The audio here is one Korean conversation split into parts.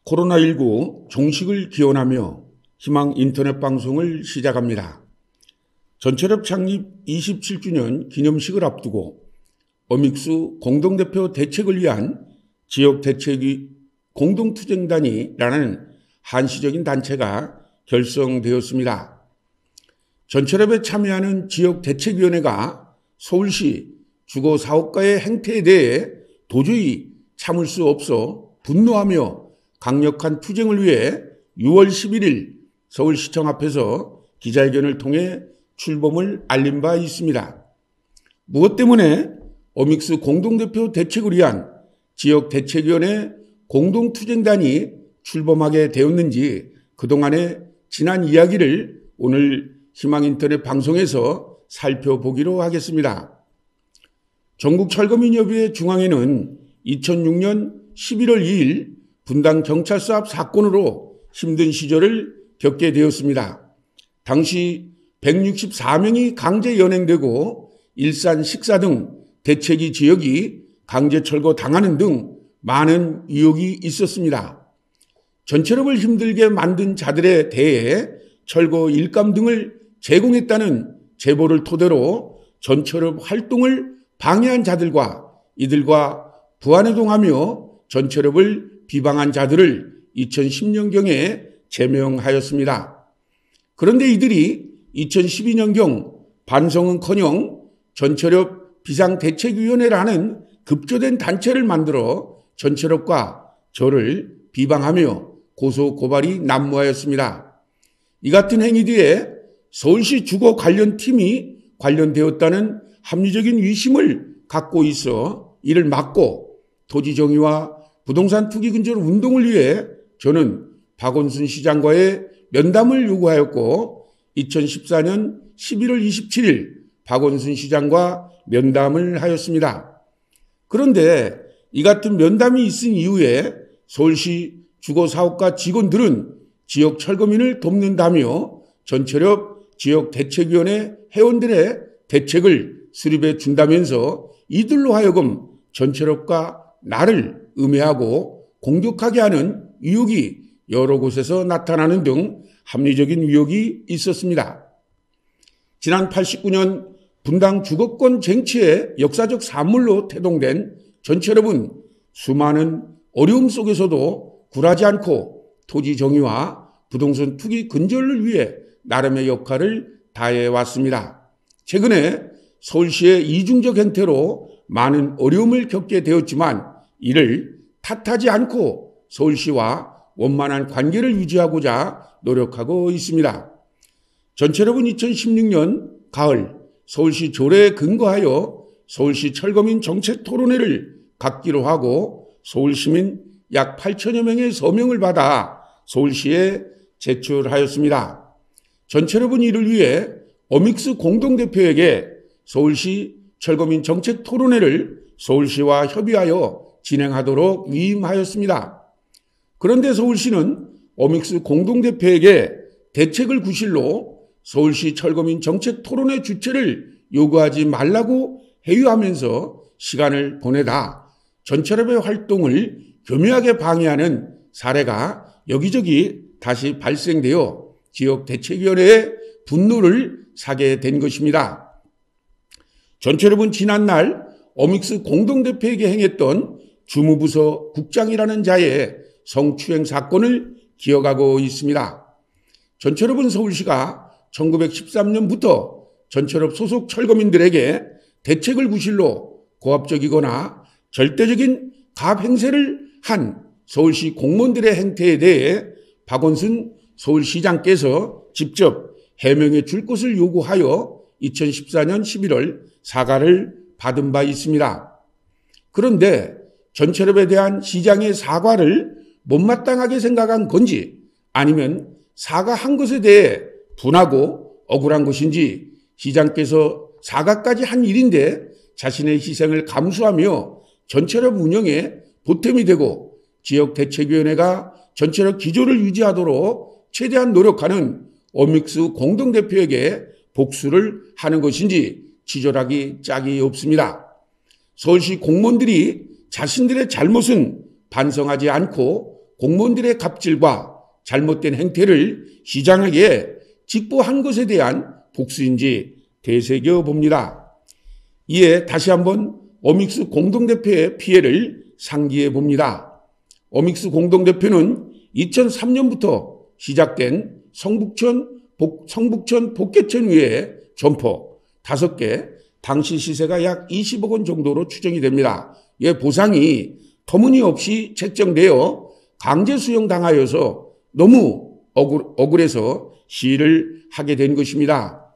코로나19 종식을 기원하며 희망 인터넷 방송을 시작합니다. 전철협 창립 27주년 기념식을 앞두고 어믹수 공동대표 대책을 위한 지역대책위 공동투쟁단이라는 한시적인 단체가 결성되었습니다. 전철협에 참여하는 지역대책위원회가 서울시 주거 사업가의 행태에 대해 도저히 참을 수 없어 분노하며 강력한 투쟁을 위해 6월 11일 서울시청 앞에서 기자회견을 통해 출범을 알린 바 있습니다. 무엇 때문에 어믹수 공동대표 대책을 위한 지역대책위원회 공동투쟁단이 출범하게 되었는지 그동안의 지난 이야기를 오늘 희망인터넷 방송에서 살펴보기로 하겠습니다. 전국철거민협의회 중앙회는 2006년 11월 2일 분당 경찰서 앞 사건으로 힘든 시절을 겪게 되었습니다. 당시 164명이 강제 연행되고 일산 식사 등 대책위 지역이 강제 철거 당하는 등 많은 의혹이 있었습니다. 전철협을 힘들게 만든 자들에 대해 철거 일감 등을 제공했다는 제보를 토대로 전철협 활동을 방해한 자들과 이들과 부안해동하며 전철협을 비방한 자들을 2010년경에 제명하였습니다. 그런데 이들이 2012년경 반성은커녕 전철협 비상대책위원회라는 급조된 단체를 만들어 전철협과 저를 비방하며 고소 고발이 난무하였습니다. 이 같은 행위 뒤에 서울시 주거 관련 팀이 관련되었다는 합리적인 의심을 갖고 있어 이를 막고 토지 정의와 부동산 투기 근절 운동을 위해 저는 박원순 시장과의 면담을 요구하였고 2014년 11월 27일 박원순 시장과 면담을 하였습니다. 그런데 이 같은 면담이 있은 이후에 서울시 주거사업가 직원들은 지역 철거민을 돕는다며 전철협 지역대책위원회 회원들의 대책을 수립해 준다면서 이들로 하여금 전철협과 나를 음해하고 공격하게 하는 의혹이 여러 곳에서 나타나는 등 합리적인 의혹이 있었습니다. 지난 89년 분당 주거권 쟁취의 역사적 산물로 태동된 전철협은 수많은 어려움 속에서도 굴하지 않고 토지 정의와 부동산 투기 근절을 위해 나름의 역할을 다해왔습니다. 최근에 서울시의 이중적 행태로 많은 어려움을 겪게 되었지만 이를 탓하지 않고 서울시와 원만한 관계를 유지하고자 노력하고 있습니다. 전철협은 2016년 가을 서울시 조례에 근거하여 서울시 철거민 정책 토론회를 갖기로 하고 서울시민 약 8천여 명의 서명을 받아 서울시에 제출하였습니다. 전철협은 이를 위해 어믹수 공동대표에게 서울시 철거민 정책 토론회를 서울시와 협의하여 진행하도록 위임하였습니다. 그런데 서울시는 어믹수 공동대표에게 대책을 구실로 서울시 철거민 정책 토론회 주최를 요구하지 말라고 회유하면서 시간을 보내다 전철협의 활동을 교묘하게 방해하는 사례가 여기저기 다시 발생되어 지역대책위원회의 분노를 사게 된 것입니다. 전철협은 지난날 어믹수 공동대표에게 행했던 주무부서 국장이라는 자의 성추행 사건을 기억하고 있습니다. 전철협은 서울시가 1913년부터 전철협 소속 철거민들에게 대책을 구실로 고압적이거나 절대적인 가압 행세를 한 서울시 공무원들의 행태에 대해 박원순 서울시장께서 직접 해명해 줄 것을 요구하여 2014년 11월 사과를 받은 바 있습니다. 그런데 전철협에 대한 시장의 사과를 못마땅하게 생각한 건지 아니면 사과한 것에 대해 분하고 억울한 것인지 시장께서 사과까지 한 일인데 자신의 희생을 감수하며 전철협 운영에 보탬이 되고 지역대책위원회가 전철협 기조를 유지하도록 최대한 노력하는 어믹수 공동대표에게 복수를 하는 것인지 치졸하기 짝이 없습니다. 서울시 공무원들이 자신들의 잘못은 반성하지 않고 공무원들의 갑질과 잘못된 행태를 시장에게 직보한 것에 대한 복수인지 되새겨 봅니다. 이에 다시 한번 어믹스 공동대표의 피해를 상기해 봅니다. 어믹스 공동대표는 2003년부터 시작된 성북천 복개천 위에 점포 5개, 당시 시세가 약 20억 원 정도로 추정이 됩니다. 이 보상이 터무니없이 책정되어 강제 수용당하여서 너무 억울해서 시위를 하게 된 것입니다.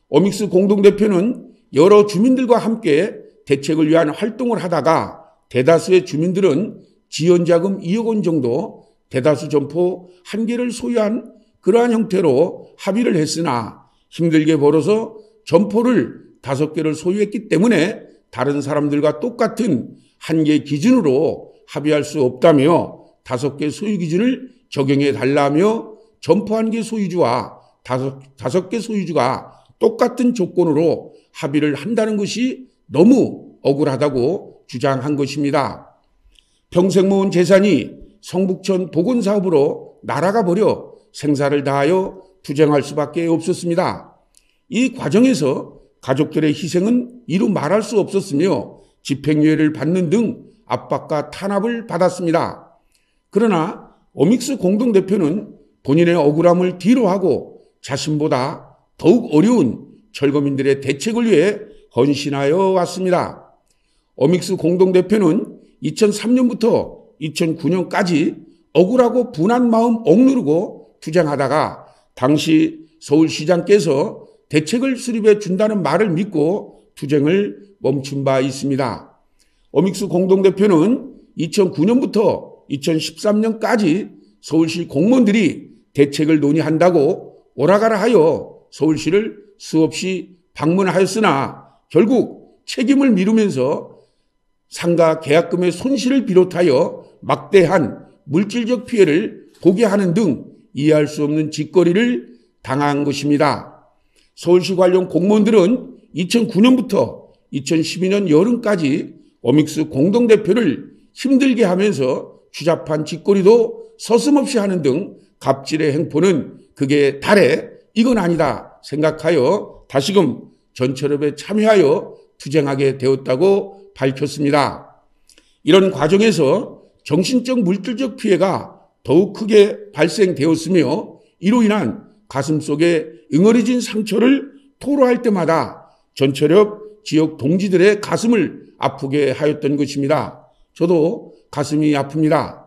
어믹스 공동대표는 여러 주민들과 함께 대책을 위한 활동을 하다가 대다수의 주민들은 지원자금 2억 원 정도, 대다수 점포 1개를 소유한 그러한 형태로 합의를 했으나 힘들게 벌어서 점포를 5개를 소유했기 때문에 다른 사람들과 똑같은 한계 기준으로 합의할 수 없다며 5개 소유 기준을 적용해 달라며 점포 1개 소유주와 5개 소유주가 똑같은 조건으로 합의를 한다는 것이 너무 억울하다고 주장한 것입니다. 평생 모은 재산이 성북천 복원사업으로 날아가 버려 생사를 다하여 투쟁할 수밖에 없었습니다. 이 과정에서 가족들의 희생은 이루 말할 수 없었으며 집행유예를 받는 등 압박과 탄압을 받았습니다. 그러나 어믹스 공동대표는 본인의 억울함을 뒤로하고 자신보다 더욱 어려운 철거민들의 대책을 위해 헌신하여 왔습니다. 어믹스 공동대표는 2003년부터 2009년까지 억울하고 분한 마음 억누르고 투쟁하다가 당시 서울시장께서 대책을 수립해 준다는 말을 믿고 투쟁을 멈춘 바 있습니다. 어믹스 공동대표는 2009년부터 2013년까지 서울시 공무원들이 대책을 논의한다고 오라가라 하여 서울시를 수없이 방문하였으나 결국 책임을 미루면서 상가 계약금의 손실을 비롯하여 막대한 물질적 피해를 보게 하는 등 이해할 수 없는 짓거리를 당한 것입니다. 서울시 관련 공무원들은 2009년부터 2012년 여름까지 어믹스 공동대표를 힘들게 하면서 추잡한 짓거리도 서슴없이 하는 등 갑질의 행포는 극에 달해 이건 아니다 생각하여 다시금 전철협에 참여하여 투쟁하게 되었다고 밝혔습니다. 이런 과정에서 정신적 물질적 피해가 더욱 크게 발생되었으며 이로 인한 가슴속에 응어리진 상처를 토로할 때마다 전철협 지역 동지들의 가슴을 아프게 하였던 것입니다. 저도 가슴이 아픕니다.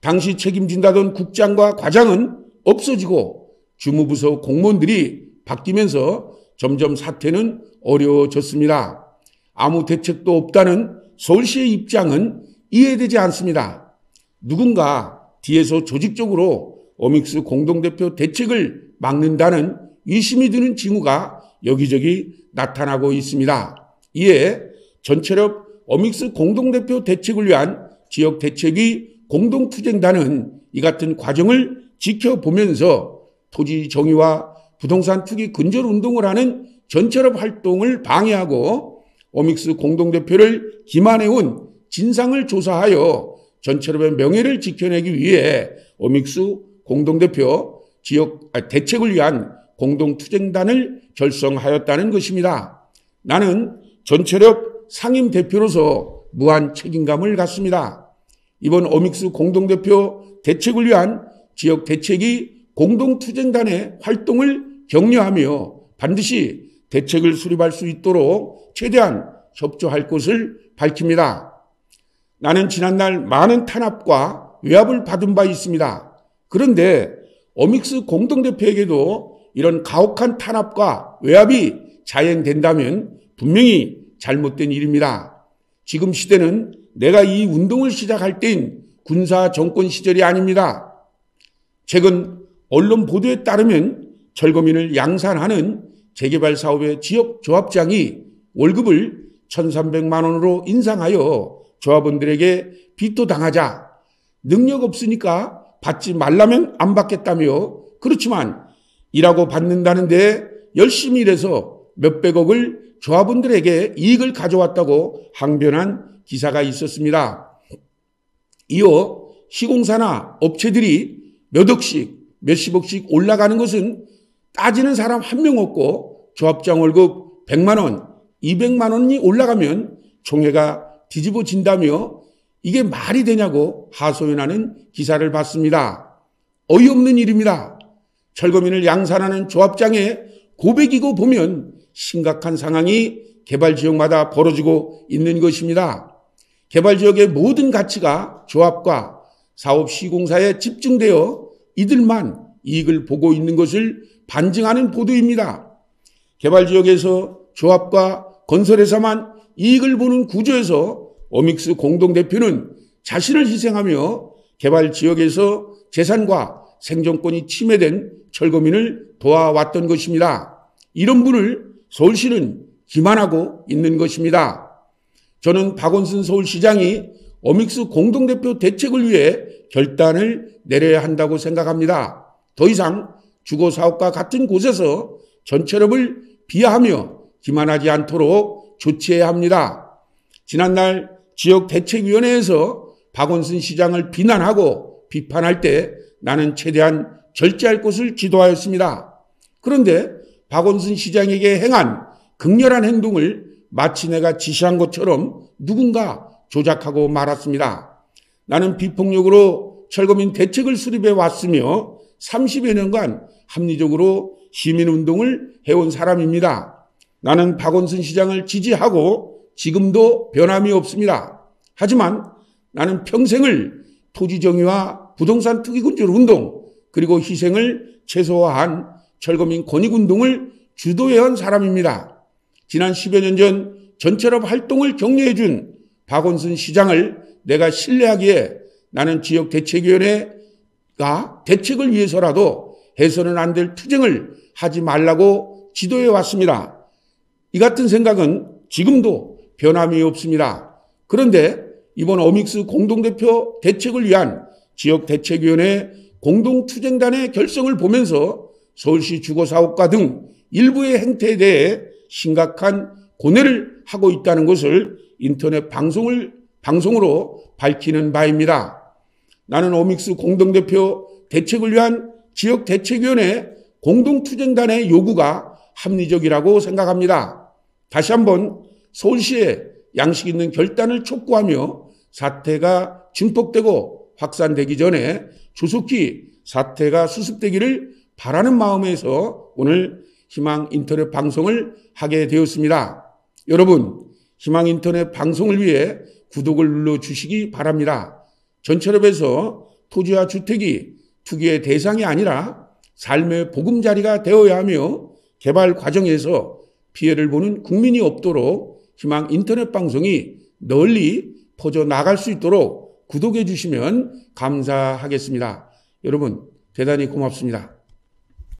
당시 책임진다던 국장과 과장은 없어지고 주무부서 공무원들이 바뀌면서 점점 사태는 어려워졌습니다. 아무 대책도 없다는 서울시의 입장은 이해되지 않습니다. 누군가 뒤에서 조직적으로 어믹스 공동대표 대책을 막는다는 의심이 드는 징후가 여기저기 나타나고 있습니다. 이에 전철협 어믹스 공동대표 대책을 위한 지역 대책위 공동투쟁단은 이 같은 과정을 지켜보면서 토지 정의와 부동산 투기 근절 운동을 하는 전철협 활동을 방해하고 어믹스 공동대표를 기만해온 진상을 조사하여 전철협의 명예를 지켜내기 위해 어믹스 공동대표 대책을 위한 공동투쟁단을 결성하였다는 것입니다. 나는 전철협 상임대표로서 무한 책임감을 갖습니다. 이번 어믹스 공동대표 대책을 위한 지역 대책위 공동투쟁단의 활동을 격려하며 반드시 대책을 수립할 수 있도록 최대한 협조할 것을 밝힙니다. 나는 지난날 많은 탄압과 외압을 받은 바 있습니다. 그런데 어믹스 공동대표에게도 이런 가혹한 탄압과 외압이 자행된다면 분명히 잘못된 일입니다. 지금 시대는 내가 이 운동을 시작할 때인 군사 정권 시절이 아닙니다. 최근 언론 보도에 따르면 철거민을 양산하는 재개발 사업의 지역 조합장이 월급을 1,300만 원으로 인상하여 조합원들에게 비토당하자 능력 없으니까 받지 말라면 안 받겠다며 그렇지만 일하고 받는다는데 열심히 일해서 몇백억을 조합원들에게 이익을 가져왔다고 항변한 기사가 있었습니다. 이어 시공사나 업체들이 몇 억씩, 몇십억씩 올라가는 것은 따지는 사람 한 명 없고 조합장 월급 100만 원, 200만 원이 올라가면 총회가 뒤집어진다며 이게 말이 되냐고 하소연하는 기사를 봤습니다. 어이없는 일입니다. 철거민을 양산하는 조합장의 고백이고 보면 심각한 상황이 개발지역마다 벌어지고 있는 것입니다. 개발지역의 모든 가치가 조합과 사업 시공사에 집중되어 이들만 이익을 보고 있는 것을 반증하는 보도입니다. 개발지역에서 조합과 건설회사만 이익을 보는 구조에서 어믹스 공동대표는 자신을 희생하며 개발지역에서 재산과 생존권이 침해된 철거민을 도와왔던 것입니다. 이런 분을 서울시는 기만하고 있는 것입니다. 저는 박원순 서울시장이 어믹스 공동대표 대책을 위해 결단을 내려야 한다고 생각합니다. 더 이상 주거사업과 같은 곳에서 전철업을 비하하며 기만하지 않도록 조치해야 합니다. 지난날 지역대책위원회에서 박원순 시장을 비난하고 비판할 때 나는 최대한 절제할 것을 지도하였습니다. 그런데 박원순 시장에게 행한 극렬한 행동을 마치 내가 지시한 것처럼 누군가 조작하고 말았습니다. 나는 비폭력으로 철거민 대책을 수립해 왔으며 30여 년간 합리적으로 시민운동을 해온 사람입니다. 나는 박원순 시장을 지지하고 지금도 변함이 없습니다. 하지만 나는 평생을 토지정의와 부동산 투기군주 운동 그리고 희생을 최소화한 철거민 권익운동을 주도해온 사람입니다. 지난 10여 년 전 전철업 활동을 격려해준 박원순 시장을 내가 신뢰하기에 나는 지역대책위원회가 대책을 위해서라도 해서는 안 될 투쟁을 하지 말라고 지도해 왔습니다. 이 같은 생각은 지금도 변함이 없습니다. 그런데 이번 어믹스 공동대표 대책을 위한 지역대책위원회 공동투쟁단의 결성을 보면서 서울시 주거사업가 등 일부의 행태에 대해 심각한 고뇌를 하고 있다는 것을 인터넷 방송으로 밝히는 바입니다. 나는 어믹스 공동대표 대책을 위한 지역대책위원회 공동투쟁단의 요구가 합리적이라고 생각합니다. 다시 한번 서울시에 양식 있는 결단을 촉구하며 사태가 증폭되고 확산되기 전에 조속히 사태가 수습되기를 바라는 마음에서 오늘 희망 인터넷 방송을 하게 되었습니다. 여러분, 희망 인터넷 방송을 위해 구독을 눌러주시기 바랍니다. 전철업에서 토지와 주택이 투기의 대상이 아니라 삶의 보금자리가 되어야 하며 개발 과정에서 피해를 보는 국민이 없도록 희망 인터넷 방송이 널리 퍼져나갈 수 있도록 구독해 주시면 감사하겠습니다. 여러분, 대단히 고맙습니다.